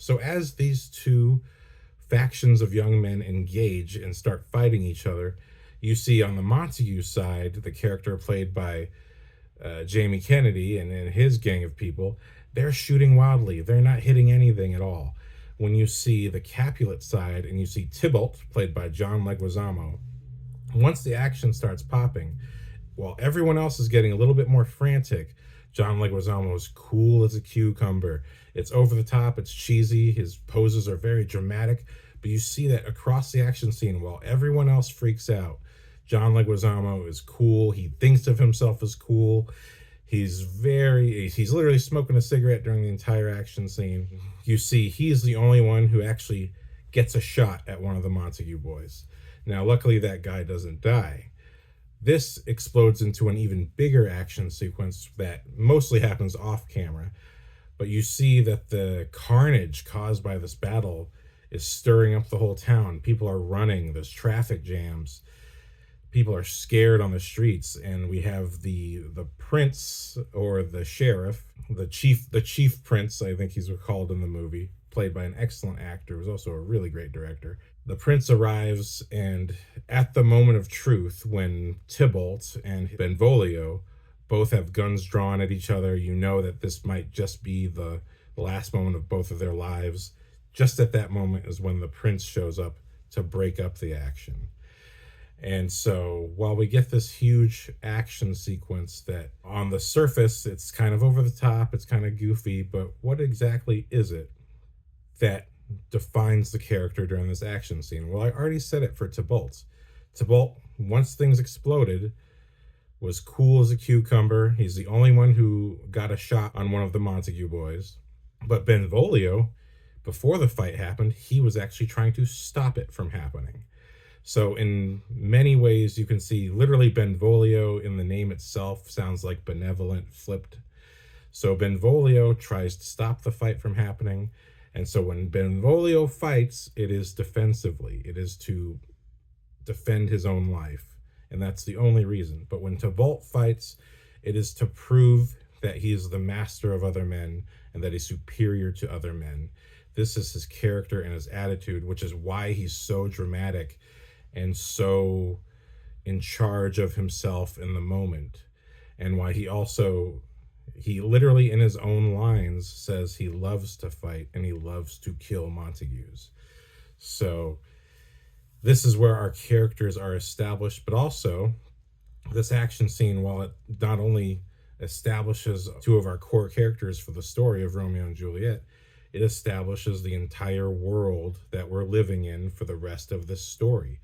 So as these two factions of young men engage and start fighting each other, you see on the Montague side, the character played by Jamie Kennedy and his gang of people, they're shooting wildly. They're not hitting anything at all. When you see the Capulet side and you see Tybalt, played by John Leguizamo, once the action starts popping, while everyone else is getting a little bit more frantic, John Leguizamo is cool as a cucumber. It's over the top, it's cheesy, his poses are very dramatic, but you see that across the action scene while everyone else freaks out. John Leguizamo is cool. He thinks of himself as cool. He's literally smoking a cigarette during the entire action scene. You see, he's the only one who actually gets a shot at one of the Montague boys. Now, luckily, that guy doesn't die. This explodes into an even bigger action sequence that mostly happens off camera, but you see that the carnage caused by this battle is stirring up the whole town. People are running, there's traffic jams, people are scared on the streets, and we have the prince, or the sheriff, the chief prince, I think he's called in the movie, played by an excellent actor who's also a really great director. The prince arrives, and at the moment of truth, when Tybalt and Benvolio both have guns drawn at each other, you know that this might just be the last moment of both of their lives. Just at that moment is when the prince shows up to break up the action. And so while we get this huge action sequence that on the surface, it's kind of over the top, it's kind of goofy, but what exactly is it that defines the character during this action scene? Well, I already said it for Tybalt. Tybalt, once things exploded, was cool as a cucumber. He's the only one who got a shot on one of the Montague boys. But Benvolio, before the fight happened, he was actually trying to stop it from happening. So in many ways, you can see literally Benvolio in the name itself sounds like benevolent flipped. So Benvolio tries to stop the fight from happening. And so when Benvolio fights, it is defensively. It is to defend his own life. And that's the only reason. But when Tybalt fights, it is to prove that he is the master of other men and that he's superior to other men. This is his character and his attitude, which is why he's so dramatic and so in charge of himself in the moment, and why he literally in his own lines says he loves to fight and he loves to kill Montagues. So this is where our characters are established, but also this action scene, while it not only establishes two of our core characters for the story of Romeo and Juliet, it establishes the entire world that we're living in for the rest of this story.